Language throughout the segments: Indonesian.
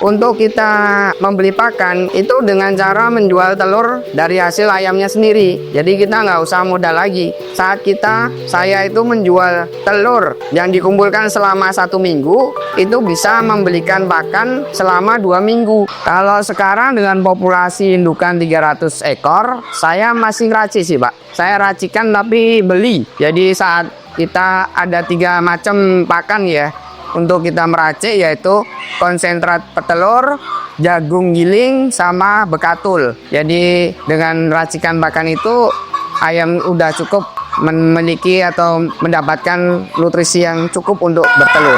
Untuk kita membeli pakan itu dengan cara menjual telur dari hasil ayamnya sendiri. Jadi kita nggak usah modal lagi. Saat saya itu menjual telur yang dikumpulkan selama 1 minggu, itu bisa membelikan pakan selama 2 minggu. Kalau sekarang dengan populasi indukan 300 ekor, saya masih racik sih Pak. Saya racikan tapi beli. Jadi saat kita ada 3 macam pakan ya untuk kita meracik, yaitu konsentrat petelur, jagung giling, sama bekatul. Jadi dengan racikan pakan itu ayam udah cukup memiliki atau mendapatkan nutrisi yang cukup untuk bertelur.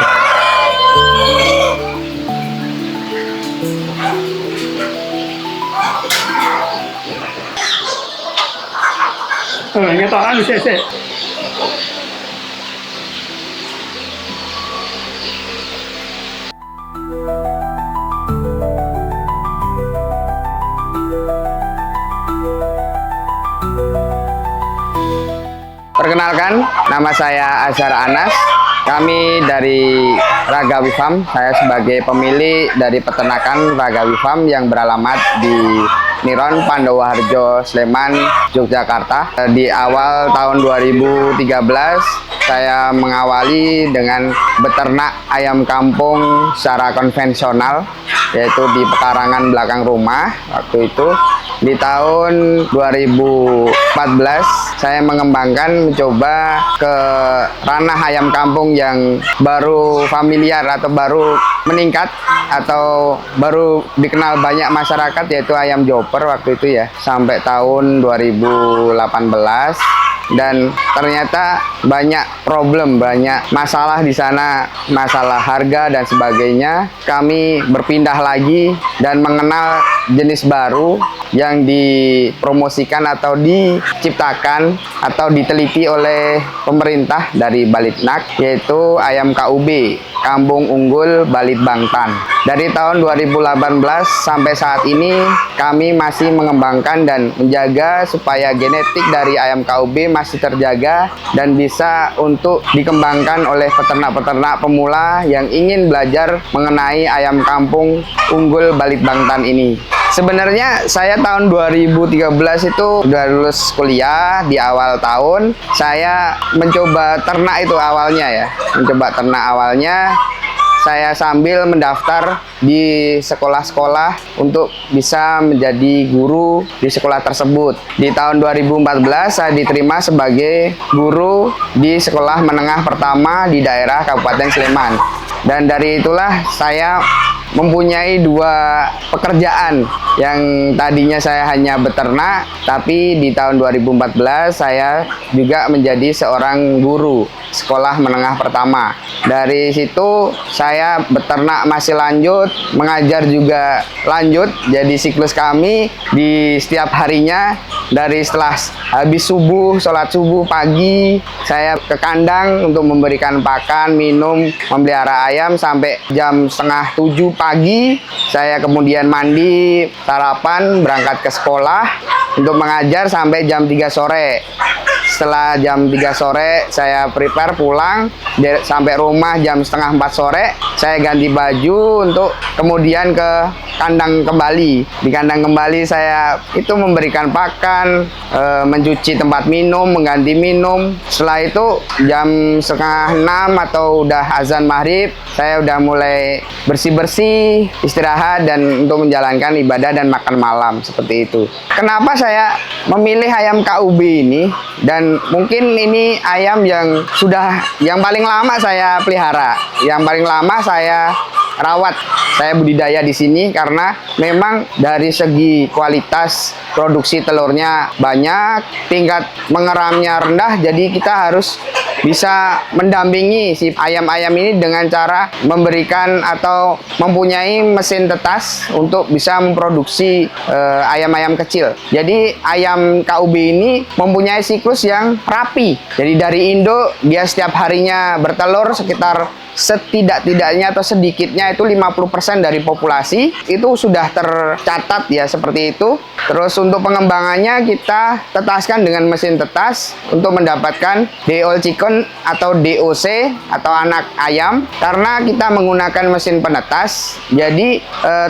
Perkenalkan, nama saya Azhar Anas. Kami dari Ragawi Farm. Saya sebagai pemilik dari peternakan Ragawi Farm yang beralamat di Niron, Pandowoharjo, Sleman, Yogyakarta. Di awal tahun 2013, saya mengawali dengan beternak ayam kampung secara konvensional, yaitu di pekarangan belakang rumah. Waktu itu di tahun 2014 saya mengembangkan, mencoba ke ranah ayam kampung yang baru familiar atau baru meningkat atau baru dikenal banyak masyarakat, yaitu ayam joper waktu itu ya, sampai tahun 2018. Dan ternyata banyak problem, banyak masalah di sana, masalah harga dan sebagainya. Kami berpindah lagi dan mengenal jenis baru yang dipromosikan atau diciptakan atau diteliti oleh pemerintah dari Balitnak, yaitu ayam KUB, Kambing Unggul Balit Bangtan. Dari tahun 2018 sampai saat ini kami masih mengembangkan dan menjaga supaya genetik dari ayam KUB masih terjaga dan bisa untuk dikembangkan oleh peternak-peternak pemula yang ingin belajar mengenai ayam kampung unggul Balit Bangtan ini. Sebenarnya saya tahun 2013 itu udah lulus kuliah. Di awal tahun saya mencoba ternak itu awalnya ya, mencoba ternak awalnya. Saya sambil mendaftar di sekolah-sekolah untuk bisa menjadi guru di sekolah tersebut. Di tahun 2014 saya diterima sebagai guru di sekolah menengah pertama di daerah Kabupaten Sleman. Dan dari itulah saya mempunyai 2 pekerjaan. Yang tadinya saya hanya beternak, tapi di tahun 2014 saya juga menjadi seorang guru sekolah menengah pertama. Dari situ saya beternak masih lanjut, mengajar juga lanjut. Jadi siklus kami di setiap harinya, dari setelah habis subuh, sholat subuh pagi, saya ke kandang untuk memberikan pakan, minum, memelihara ayam sampai jam 6:30 pagi. Saya kemudian mandi, sarapan, berangkat ke sekolah untuk mengajar sampai jam 3 sore. Setelah jam 3 sore saya prepare pulang, sampai rumah jam 3:30 sore. Saya ganti baju untuk kemudian ke kandang kembali. Di kandang kembali saya itu memberikan pakan, mencuci tempat minum, mengganti minum. Setelah itu jam 5:30 atau udah azan maghrib, saya udah mulai bersih-bersih, istirahat, dan untuk menjalankan ibadah dan makan malam, seperti itu. Kenapa saya memilih ayam KUB ini? Dan mungkin ini ayam yang paling lama saya pelihara, yang paling lama saya rawat, saya budidaya di sini, karena memang dari segi kualitas produksi telurnya banyak, tingkat mengeramnya rendah. Jadi kita harus bisa mendampingi si ayam-ayam ini dengan cara memberikan atau mempunyai mesin tetas untuk bisa memproduksi ayam-ayam kecil. Jadi ayam KUB ini mempunyai siklus yang rapi. Jadi dari induk dia setiap harinya bertelur sekitar setidak-tidaknya atau sedikitnya itu 50% dari populasi itu sudah tercatat ya, seperti itu. Terus untuk pengembangannya kita tetaskan dengan mesin tetas untuk mendapatkan DO chicken atau DOC atau anak ayam. Karena kita menggunakan mesin penetas, jadi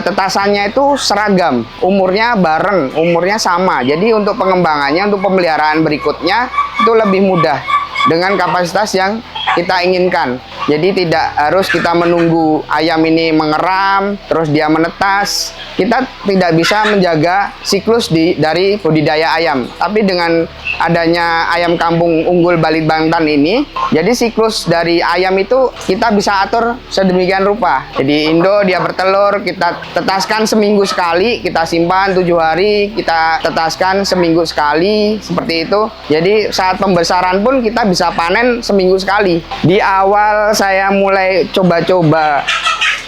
tetasannya itu seragam, umurnya bareng, umurnya sama. Jadi untuk pengembangannya, untuk pemeliharaan berikutnya itu lebih mudah dengan kapasitas yang kita inginkan. Jadi tidak harus kita menunggu ayam ini mengeram terus dia menetas. Kita tidak bisa menjaga siklus dari budidaya ayam. Tapi dengan adanya ayam kampung unggul Balit Bangtan ini, jadi siklus dari ayam itu kita bisa atur sedemikian rupa. Jadi Indo dia bertelur, kita tetaskan seminggu sekali, kita simpan 7 hari, kita tetaskan seminggu sekali, seperti itu. Jadi saat pembesaran pun kita bisa panen seminggu sekali. Di awal saya mulai coba-coba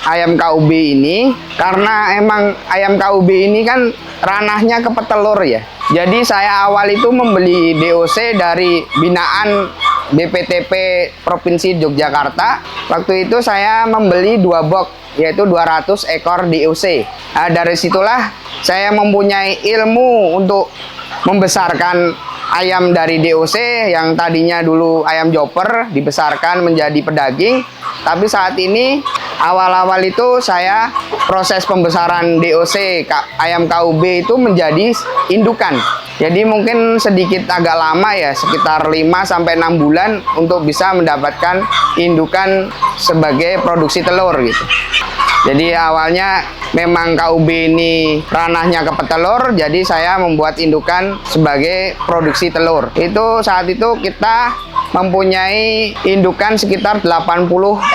ayam KUB ini karena emang ayam KUB ini kan ranahnya ke petelur ya. Jadi saya awal itu membeli DOC dari binaan BPTP Provinsi Yogyakarta. Waktu itu saya membeli 2 box, yaitu 200 ekor DOC. Nah, dari situlah saya mempunyai ilmu untuk membesarkan ayam dari DOC yang tadinya dulu ayam joper dibesarkan menjadi pedaging. Tapi saat ini awal-awal itu saya proses pembesaran DOC ayam KUB itu menjadi indukan. Jadi mungkin sedikit agak lama ya, sekitar 5-6 bulan untuk bisa mendapatkan indukan sebagai produksi telur gitu. Jadi awalnya memang KUB ini ranahnya ke petelur, jadi saya membuat indukan sebagai produksi telur. Itu saat itu kita mempunyai indukan sekitar 80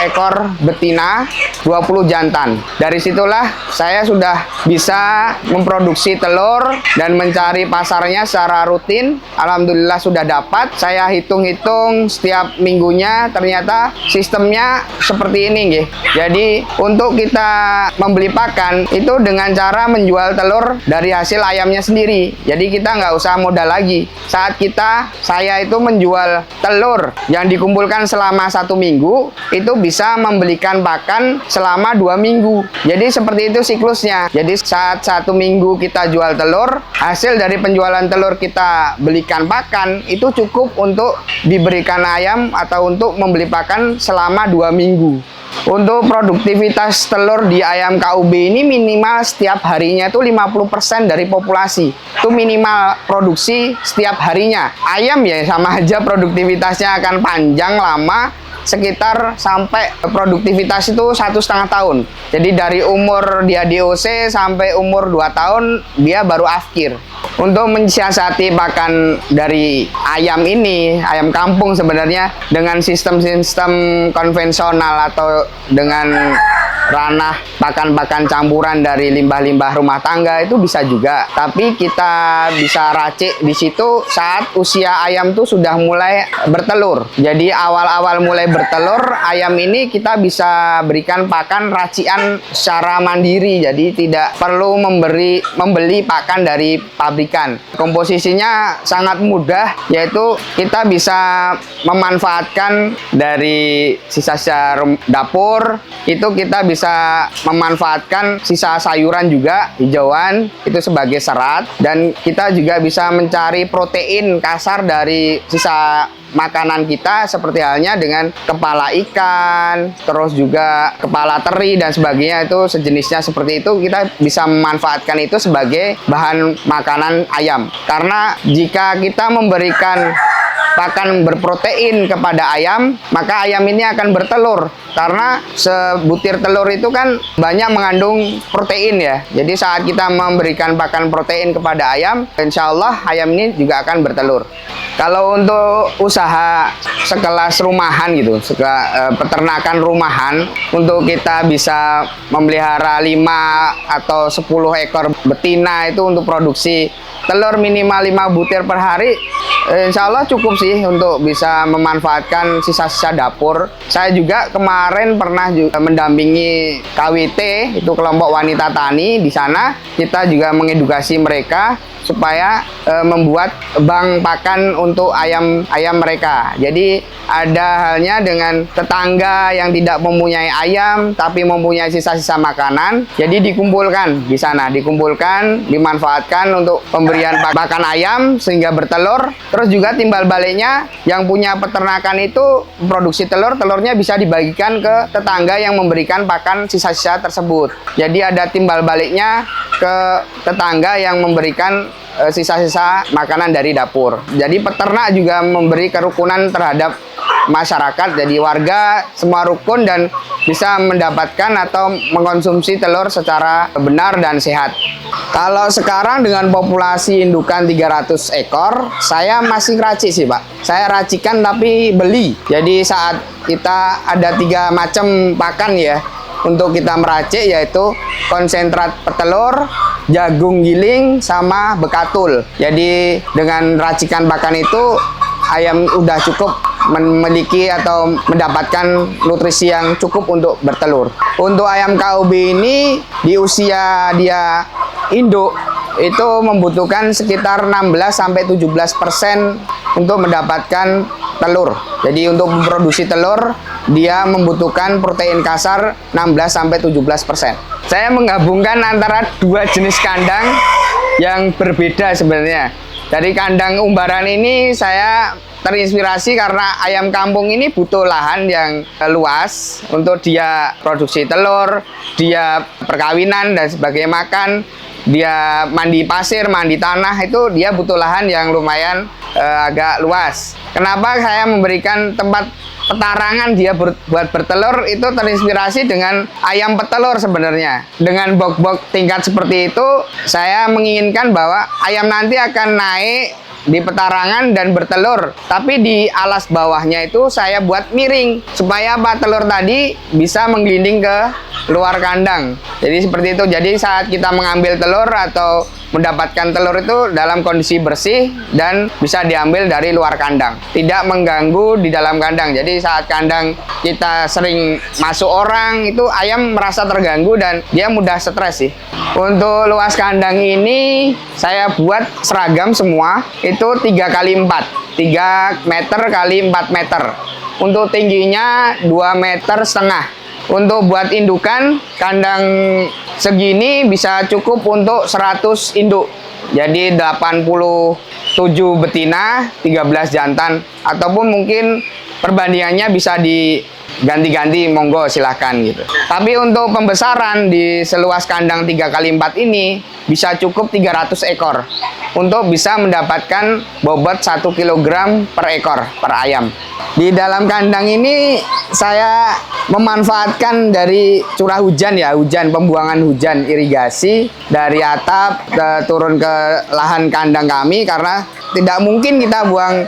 ekor betina, 20 jantan. Dari situlah saya sudah bisa memproduksi telur dan mencari pasarnya secara rutin. Alhamdulillah sudah dapat. Saya hitung-hitung setiap minggunya, ternyata sistemnya seperti ini nggih. Jadi untuk kita membeli pakan itu dengan cara menjual telur dari hasil ayamnya sendiri. Jadi kita nggak usah modal lagi. Saat saya itu menjual telur yang dikumpulkan selama 1 minggu, itu bisa membelikan pakan selama 2 minggu. Jadi seperti itu siklusnya. Jadi saat 1 minggu kita jual telur, hasil dari penjualan telur kita belikan pakan, itu cukup untuk diberikan ayam atau untuk membeli pakan selama 2 minggu. Untuk produktivitas telur di ayam KUB ini minimal setiap harinya itu 50% dari populasi. Itu minimal produksi setiap harinya. Ayam ya sama aja produktivitasnya akan panjang, lama, sekitar sampai produktivitas itu 1,5 tahun. Jadi dari umur dia DOC sampai umur 2 tahun dia baru afkir. Untuk mensiasati pakan dari ayam ini, ayam kampung sebenarnya dengan sistem-sistem konvensional atau dengan ranah pakan-pakan campuran dari limbah-limbah rumah tangga itu bisa juga. Tapi kita bisa racik di situ saat usia ayam tuh sudah mulai bertelur. Jadi awal-awal mulai bertelur, ayam ini kita bisa berikan pakan racikan secara mandiri. Jadi tidak perlu membeli pakan dari pabrikan. Komposisinya sangat mudah, yaitu kita bisa memanfaatkan dari sisa-sisa dapur, itu kita bisa memanfaatkan sisa sayuran juga, hijauan, itu sebagai serat. Dan kita juga bisa mencari protein kasar dari sisa makanan kita, seperti halnya dengan kepala ikan, terus juga kepala teri dan sebagainya, itu sejenisnya seperti itu. Kita bisa memanfaatkan itu sebagai bahan makanan ayam. Karena jika kita memberikan pakan berprotein kepada ayam, maka ayam ini akan bertelur. Karena sebutir telur itu kan banyak mengandung protein ya. Jadi saat kita memberikan pakan protein kepada ayam, insya Allah ayam ini juga akan bertelur. Kalau untuk usaha sekelas rumahan gitu, peternakan rumahan, untuk kita bisa memelihara 5 atau 10 ekor betina itu untuk produksi telur minimal 5 butir per hari, insya Allah cukup sih bersih untuk bisa memanfaatkan sisa-sisa dapur. Saya juga kemarin pernah juga mendampingi KWT, itu kelompok wanita tani. Di sana kita juga mengedukasi mereka supaya membuat bank pakan untuk ayam mereka. Jadi ada halnya dengan tetangga yang tidak mempunyai ayam tapi mempunyai sisa-sisa makanan. Jadi dikumpulkan di sana, dimanfaatkan untuk pemberian pakan ayam sehingga bertelur. Terus juga timbal baliknya yang punya peternakan itu produksi telur, telurnya bisa dibagikan ke tetangga yang memberikan pakan sisa-sisa tersebut. Jadi ada timbal baliknya ke tetangga yang memberikan sisa-sisa makanan dari dapur. Jadi peternak juga memberi kerukunan terhadap masyarakat, jadi warga semua rukun dan bisa mendapatkan atau mengkonsumsi telur secara benar dan sehat. Kalau sekarang dengan populasi indukan 300 ekor, saya masih racik sih Pak. Saya racikan tapi beli. Jadi saat kita ada 3 macam pakan ya untuk kita meracik, yaitu konsentrat petelur, jagung giling, sama bekatul. Jadi dengan racikan pakan itu ayam udah cukup memiliki atau mendapatkan nutrisi yang cukup untuk bertelur. Untuk ayam KUB ini di usia dia induk itu membutuhkan sekitar 16-17% untuk mendapatkan telur. Jadi untuk memproduksi telur dia membutuhkan protein kasar 16-17%. Saya menggabungkan antara 2 jenis kandang yang berbeda sebenarnya. Dari kandang umbaran ini saya terinspirasi karena ayam kampung ini butuh lahan yang luas untuk dia produksi telur, dia perkawinan dan sebagainya, makan, dia mandi pasir, mandi tanah, itu dia butuh lahan yang lumayan agak luas. Kenapa saya memberikan tempat petarangan dia buat bertelur, itu terinspirasi dengan ayam petelur sebenarnya. Dengan box-box tingkat seperti itu, saya menginginkan bahwa ayam nanti akan naik di petarangan dan bertelur, tapi di alas bawahnya itu saya buat miring supaya telur tadi bisa menggelinding ke luar kandang. Jadi seperti itu. Jadi saat kita mengambil telur atau mendapatkan telur itu dalam kondisi bersih dan bisa diambil dari luar kandang, tidak mengganggu di dalam kandang. Jadi saat kandang kita sering masuk orang, itu ayam merasa terganggu dan dia mudah stres sih. Untuk luas kandang ini saya buat seragam semua, itu 3x4, 3 meter kali 4 meter. Untuk tingginya 2,5 meter. Untuk buat indukan, kandang segini bisa cukup untuk 100 induk. Jadi 87 betina, 13 jantan. Ataupun mungkin perbandingannya bisa diganti-ganti, monggo silahkan gitu. Tapi untuk pembesaran di seluas kandang 3x4 ini bisa cukup 300 ekor untuk bisa mendapatkan bobot 1 kg per ekor per ayam. Di dalam kandang ini saya memanfaatkan dari curah hujan ya, pembuangan hujan irigasi dari atap turun ke lahan kandang kami, karena tidak mungkin kita buang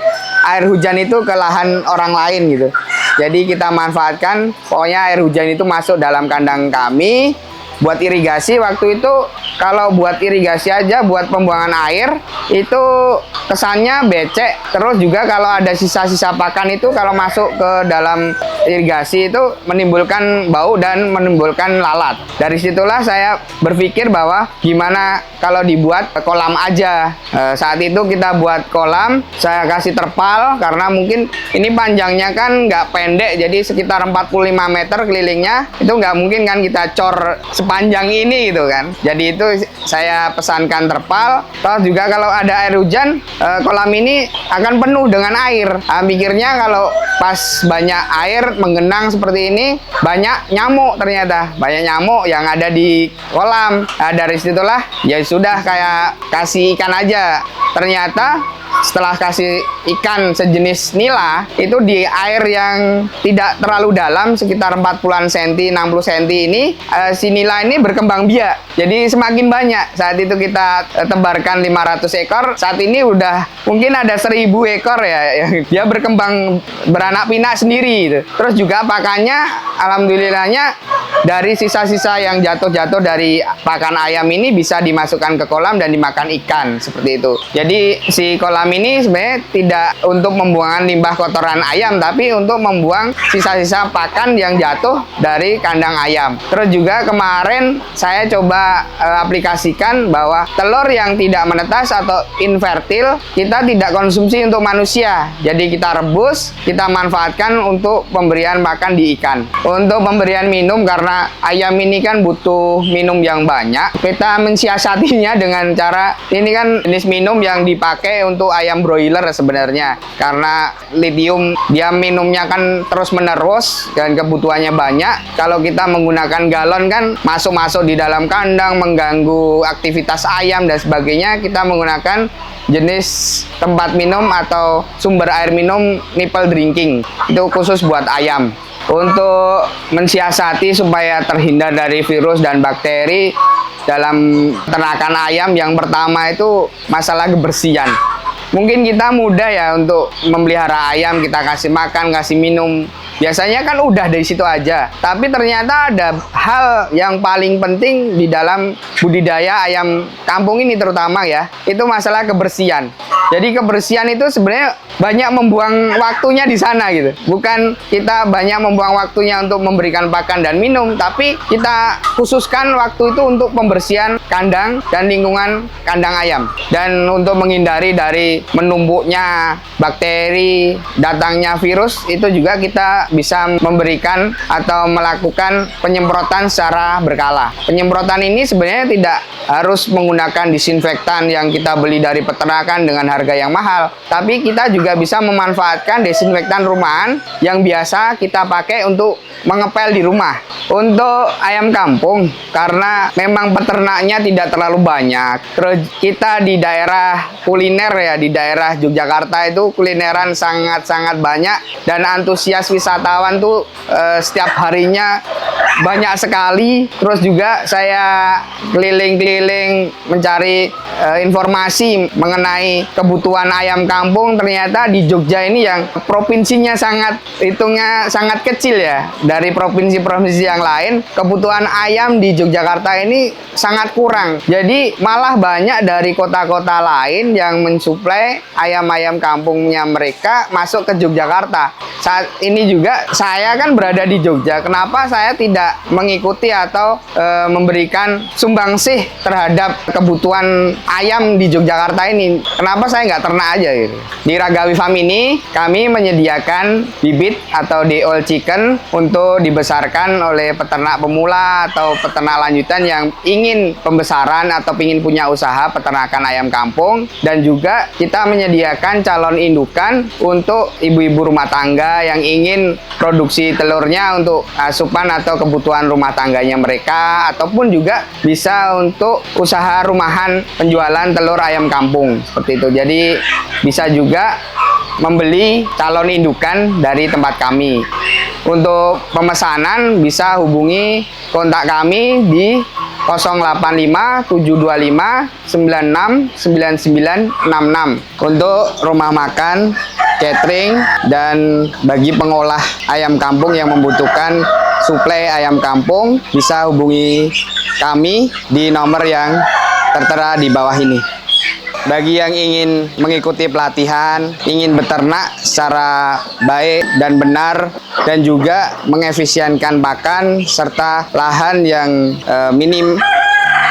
air hujan itu ke lahan orang lain gitu. Jadi kita manfaatkan, pokoknya air hujan itu masuk dalam kandang kami buat irigasi. Waktu itu kalau buat irigasi aja, buat pembuangan air itu kesannya becek. Terus juga kalau ada sisa-sisa pakan itu kalau masuk ke dalam irigasi itu menimbulkan bau dan menimbulkan lalat. Dari situlah saya berpikir bahwa gimana kalau dibuat kolam aja. Saat itu kita buat kolam, saya kasih terpal karena mungkin ini panjangnya kan nggak pendek, jadi sekitar 45 meter kelilingnya, itu nggak mungkin kan kita cor sepanjang ini gitu kan. Jadi itu saya pesankan terpal. Terus juga kalau ada air hujan, kolam ini akan penuh dengan air. Mikirnya kalau pas banyak air menggenang seperti ini, banyak nyamuk, ternyata banyak nyamuk yang ada di kolam. Nah, dari situlah ya sudah kayak kasih ikan aja. Ternyata setelah kasih ikan sejenis nila itu di air yang tidak terlalu dalam, sekitar 40-an cm, 60 cm ini, si nila ini berkembang biak. Jadi semakin banyak. Saat itu kita tebarkan 500 ekor, saat ini udah mungkin ada 1000 ekor ya. Dia berkembang beranak pinak sendiri gitu. Terus juga pakannya alhamdulillahnya dari sisa-sisa yang jatuh-jatuh dari pakan ayam ini bisa dimasukkan ke kolam dan dimakan ikan, seperti itu. Jadi si kolam ini sebenarnya tidak untuk membuangan limbah kotoran ayam, tapi untuk membuang sisa-sisa pakan yang jatuh dari kandang ayam. Terus juga kemarin saya coba aplikasikan bahwa telur yang tidak menetas atau infertil kita tidak konsumsi untuk manusia. Jadi kita rebus, kita manfaatkan untuk pemberian makan di ikan. Untuk pemberian minum, karena ayam ini kan butuh minum yang banyak, kita mensiasatinya dengan cara, ini kan jenis minum yang dipakai untuk ayam broiler sebenarnya, karena lithium dia minumnya kan terus menerus dan kebutuhannya banyak. Kalau kita menggunakan galon kan masuk-masuk di dalam kandang, mengganggu aktivitas ayam dan sebagainya. Kita menggunakan jenis tempat minum atau sumber air minum nipple drinking, itu khusus buat ayam. Untuk mensiasati supaya terhindar dari virus dan bakteri dalam peternakan ayam, yang pertama itu masalah kebersihan. Mungkin kita mudah ya untuk memelihara ayam, kita kasih makan, kasih minum. Biasanya kan udah dari situ aja. Tapi ternyata ada hal yang paling penting di dalam budidaya ayam kampung ini terutama ya, itu masalah kebersihan. Jadi kebersihan itu sebenarnya banyak membuang waktunya di sana gitu. Bukan kita banyak membuang waktunya untuk memberikan pakan dan minum, tapi kita khususkan waktu itu untuk pembersihan kandang dan lingkungan kandang ayam. Dan untuk menghindari dari menumpuknya bakteri, datangnya virus, itu juga kita bisa memberikan atau melakukan penyemprotan secara berkala. Penyemprotan ini sebenarnya tidak harus menggunakan disinfektan yang kita beli dari peternakan dengan harga yang mahal, tapi kita juga bisa memanfaatkan desinfektan rumahan yang biasa kita pakai untuk mengepel di rumah. Untuk ayam kampung, karena memang peternaknya tidak terlalu banyak, terus kita di daerah kuliner ya, di daerah Yogyakarta itu kulineran sangat-sangat banyak, dan antusias wisatawan tuh setiap harinya banyak sekali. Terus juga saya keliling-keliling mencari informasi mengenai kebutuhan ayam kampung. Ternyata di Jogja ini yang provinsinya hitungnya sangat kecil ya, dari provinsi-provinsi yang lain, kebutuhan ayam di Yogyakarta ini sangat kurang. Jadi malah banyak dari kota-kota lain yang mensuplai ayam-ayam kampungnya mereka masuk ke Yogyakarta. Saat ini juga saya kan berada di Jogja, kenapa saya tidak mengikuti atau memberikan sumbangsih terhadap kebutuhan ayam di Yogyakarta ini? Kenapa saya nggak ternak aja gitu? Di Ragawi Farm ini kami menyediakan bibit atau day-old chicken untuk dibesarkan oleh peternak pemula atau peternak lanjutan yang ingin pembesaran atau ingin punya usaha peternakan ayam kampung. Dan juga kita menyediakan calon indukan untuk ibu-ibu rumah tangga yang ingin produksi telurnya untuk asupan atau kebutuhan rumah tangganya mereka, ataupun juga bisa untuk usaha rumahan penjualan telur ayam kampung seperti itu. Jadi bisa juga membeli calon indukan dari tempat kami. Untuk pemesanan bisa hubungi kontak kami di 085 725 96 9966 untuk rumah makan, catering, dan bagi pengolah ayam kampung yang membutuhkan suplai ayam kampung bisa hubungi kami di nomor yang tertera di bawah ini. Bagi yang ingin mengikuti pelatihan, ingin beternak secara baik dan benar, dan juga mengefisienkan pakan serta lahan yang minim,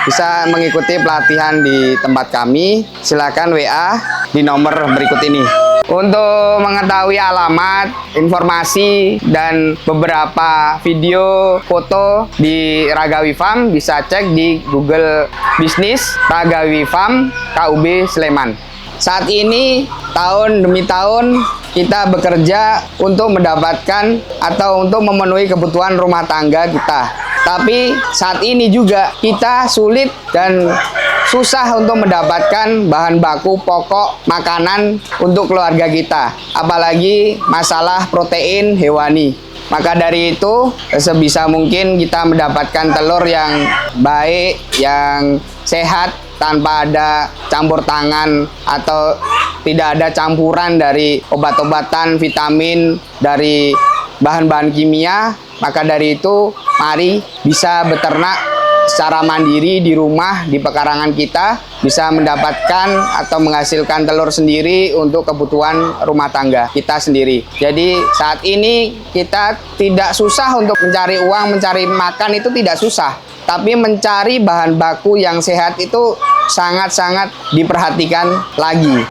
bisa mengikuti pelatihan di tempat kami. Silakan WA di nomor berikut ini. Untuk mengetahui alamat, informasi, dan beberapa video foto di Ragawi Farm bisa cek di Google Bisnis Ragawi Farm KUB Sleman. Saat ini tahun demi tahun kita bekerja untuk mendapatkan atau untuk memenuhi kebutuhan rumah tangga kita. Tapi saat ini juga kita sulit dan susah untuk mendapatkan bahan baku pokok makanan untuk keluarga kita, apalagi masalah protein hewani. Maka dari itu sebisa mungkin kita mendapatkan telur yang baik, yang sehat, tanpa ada campur tangan atau tidak ada campuran dari obat-obatan, vitamin, dari bahan-bahan kimia. Maka dari itu mari bisa beternak secara mandiri di rumah, di pekarangan kita, bisa mendapatkan atau menghasilkan telur sendiri untuk kebutuhan rumah tangga kita sendiri. Jadi saat ini kita tidak susah untuk mencari uang, mencari makan itu tidak susah. Tapi mencari bahan baku yang sehat itu sangat-sangat diperhatikan lagi.